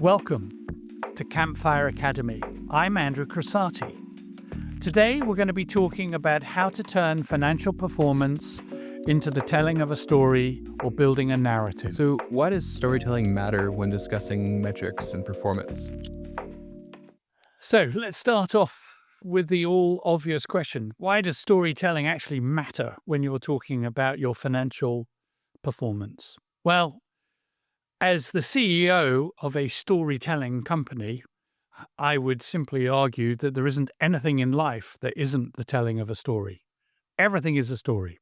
Welcome to Campfire Academy. I'm Andrew Craissati. Today we're going to be talking about how to turn financial performance into the telling of a story or building a narrative. So why does storytelling matter when discussing metrics and performance? So let's start off with the all-obvious question. Why does storytelling actually matter when you're talking about your financial performance? Well, as the CEO of a storytelling company, I would simply argue that there isn't anything in life that isn't the telling of a story. Everything is a story.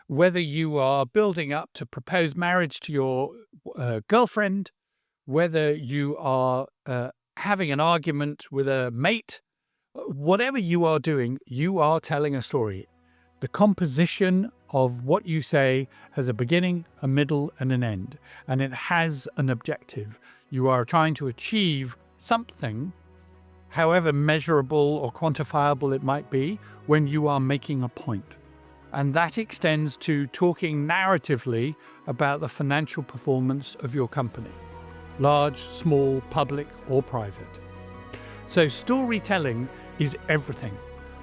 Whether you are building up to propose marriage to your girlfriend, whether you are having an argument with a mate, whatever you are doing, you are telling a story. The composition of what you say has a beginning, a middle, and an end, and it has an objective. You are trying to achieve something, however measurable or quantifiable it might be, when you are making a point. And that extends to talking narratively about the financial performance of your company, large, small, public, or private. So storytelling is everything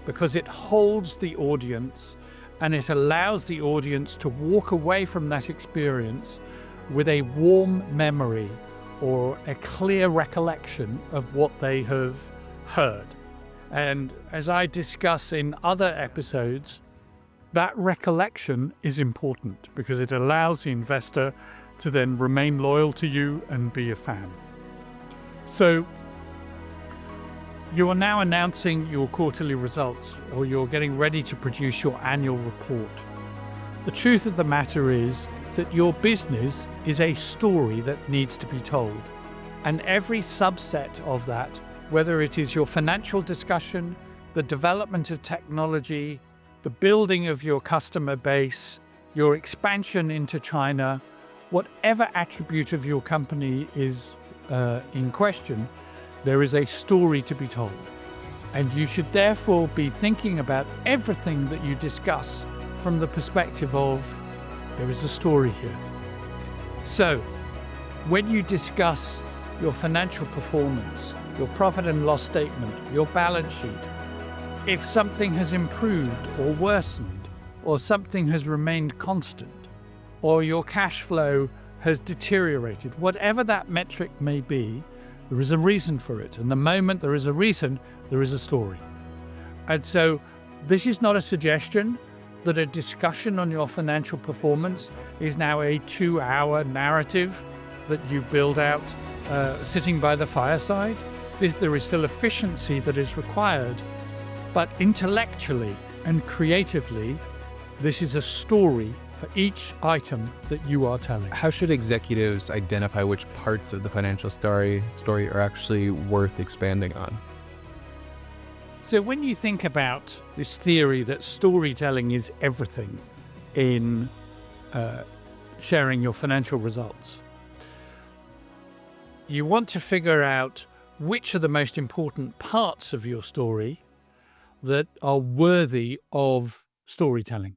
because it holds the audience and it allows the audience to walk away from that experience with a warm memory or a clear recollection of what they have heard. And as I discuss in other episodes, that recollection is important because it allows the investor to then remain loyal to you and be a fan. So you are now announcing your quarterly results, or you're getting ready to produce your annual report. The truth of the matter is that your business is a story that needs to be told. And every subset of that, whether it is your financial discussion, the development of technology, the building of your customer base, your expansion into China, whatever attribute of your company is in question, there is a story to be told. And you should therefore be thinking about everything that you discuss from the perspective of there is a story here. So when you discuss your financial performance, your profit and loss statement, your balance sheet, if something has improved or worsened, or something has remained constant, or your cash flow has deteriorated, whatever that metric may be, there is a reason for it. And the moment there is a reason, there is a story. And so this is not a suggestion that a discussion on your financial performance is now a 2-hour narrative that you build out sitting by the fireside. There is still efficiency that is required, but intellectually and creatively, this is a story for each item that you are telling. How should executives identify which parts of the financial story are actually worth expanding on? So when you think about this theory that storytelling is everything in sharing your financial results, you want to figure out which are the most important parts of your story that are worthy of storytelling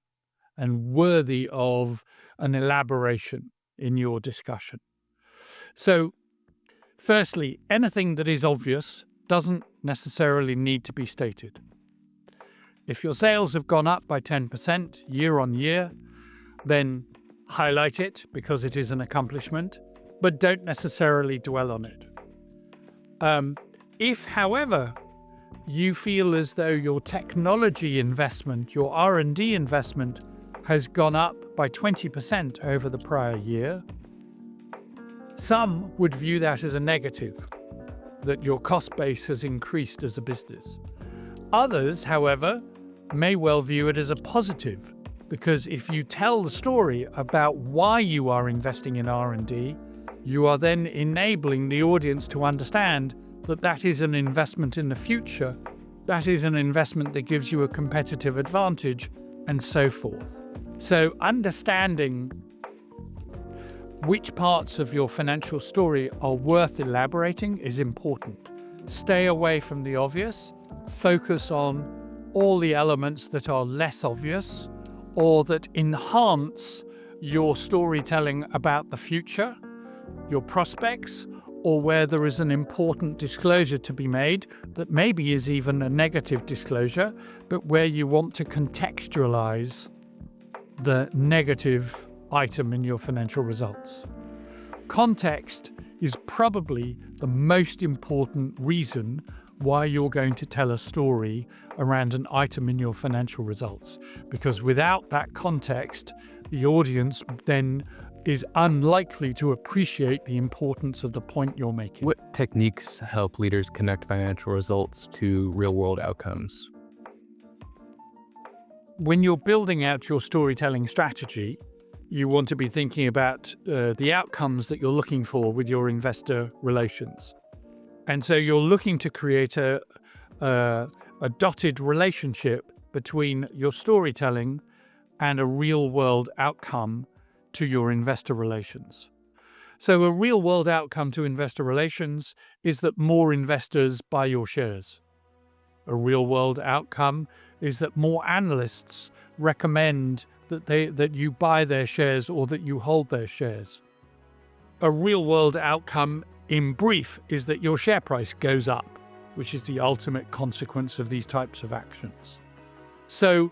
and worthy of an elaboration in your discussion. So, firstly, anything that is obvious doesn't necessarily need to be stated. If your sales have gone up by 10% year on year, then highlight it because it is an accomplishment, but don't necessarily dwell on it. If, however, you feel as though your technology investment, your R&D investment, has gone up by 20% over the prior year, some would view that as a negative, that your cost base has increased as a business. Others, however, may well view it as a positive, because if you tell the story about why you are investing in R&D, you are then enabling the audience to understand that that is an investment in the future, that is an investment that gives you a competitive advantage, and so forth. So understanding which parts of your financial story are worth elaborating is important. Stay away from the obvious. Focus on all the elements that are less obvious or that enhance your storytelling about the future, your prospects, or where there is an important disclosure to be made that maybe is even a negative disclosure, but where you want to contextualize the negative item in your financial results. Context is probably the most important reason why you're going to tell a story around an item in your financial results, because without that context, the audience then is unlikely to appreciate the importance of the point you're making. What techniques help leaders connect financial results to real-world outcomes? When you're building out your storytelling strategy, you want to be thinking about the outcomes that you're looking for with your investor relations. And so you're looking to create a dotted relationship between your storytelling and a real-world outcome to your investor relations. So a real-world outcome to investor relations is that more investors buy your shares. A real-world outcome is that more analysts recommend that you buy their shares or that you hold their shares. A real-world outcome, in brief, is that your share price goes up, which is the ultimate consequence of these types of actions. So,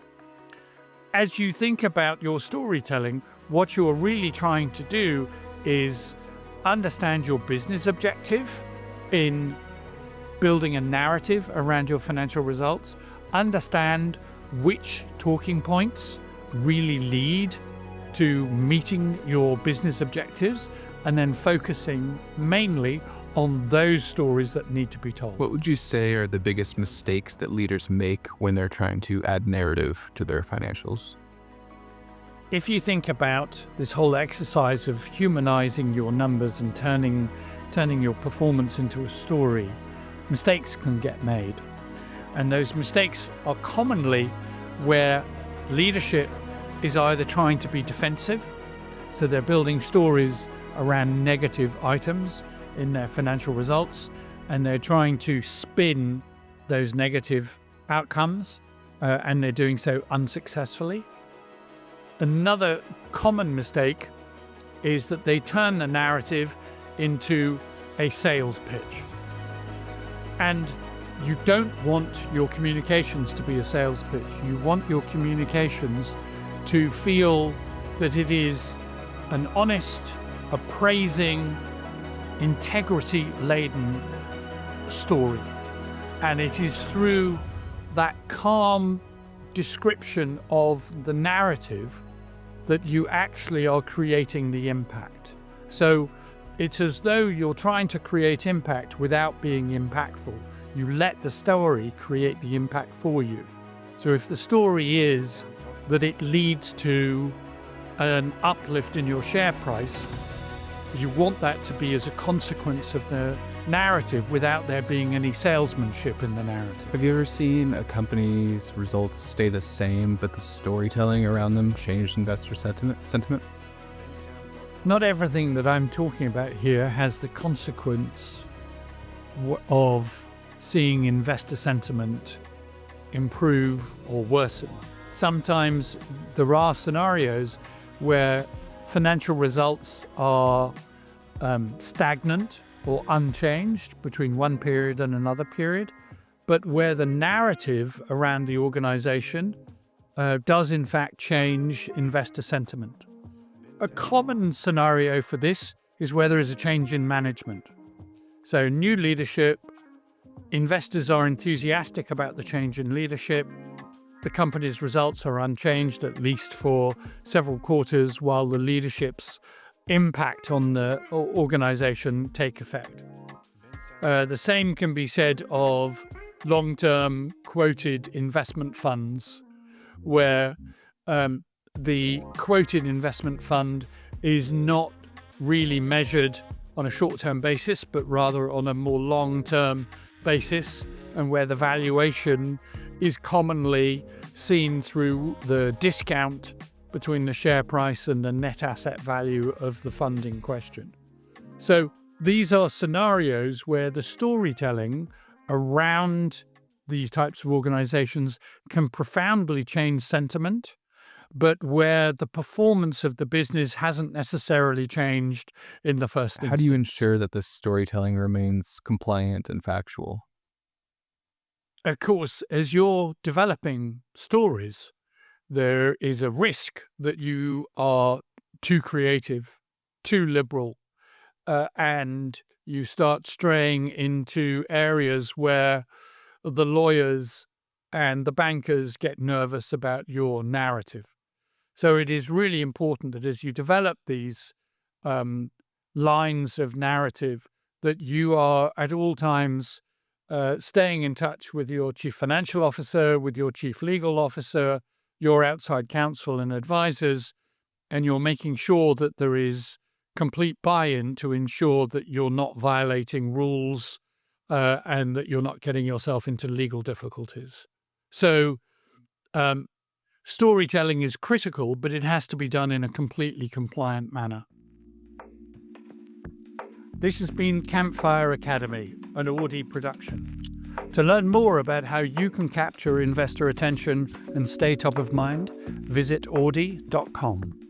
as you think about your storytelling, what you're really trying to do is understand your business objective in building a narrative around your financial results, understand which talking points really lead to meeting your business objectives, and then focusing mainly on those stories that need to be told. What would you say are the biggest mistakes that leaders make when they're trying to add narrative to their financials? If you think about this whole exercise of humanizing your numbers and turning your performance into a story, mistakes can get made. And those mistakes are commonly where leadership is either trying to be defensive, so they're building stories around negative items in their financial results, and they're trying to spin those negative outcomes, and they're doing so unsuccessfully. Another common mistake is that they turn the narrative into a sales pitch. And you don't want your communications to be a sales pitch. You want your communications to feel that it is an honest, appraising, integrity-laden story. And it is through that calm description of the narrative that you actually are creating the impact. So it's as though you're trying to create impact without being impactful. You let the story create the impact for you. So if the story is that it leads to an uplift in your share price, you want that to be as a consequence of the narrative without there being any salesmanship in the narrative. Have you ever seen a company's results stay the same, but the storytelling around them changed investor sentiment? Not everything that I'm talking about here has the consequence of seeing investor sentiment improve or worsen. Sometimes there are scenarios where financial results are stagnant or unchanged between one period and another period, but where the narrative around the organization does in fact change investor sentiment. A common scenario for this is where there is a change in management. So new leadership, investors are enthusiastic about the change in leadership. The company's results are unchanged, at least for several quarters, while the leadership's impact on the organization take effect. The same can be said of long-term quoted investment funds, where the quoted investment fund is not really measured on a short-term basis, but rather on a more long-term basis, and where the valuation is commonly seen through the discount between the share price and the net asset value of the fund in question. So these are scenarios where the storytelling around these types of organizations can profoundly change sentiment, but where the performance of the business hasn't necessarily changed in the first instance. How do you ensure that this storytelling remains compliant and factual? Of course, as you're developing stories, there is a risk that you are too creative, too liberal, and you start straying into areas where the lawyers and the bankers get nervous about your narrative. So it is really important that as you develop these um, lines of narrative, that you are at all times staying in touch with your chief financial officer, with your chief legal officer, your outside counsel and advisors, and you're making sure that there is complete buy-in to ensure that you're not violating rules and that you're not getting yourself into legal difficulties. So storytelling is critical, but it has to be done in a completely compliant manner. This has been Campfire Academy, an Audi production. To learn more about how you can capture investor attention and stay top of mind, visit audi.com.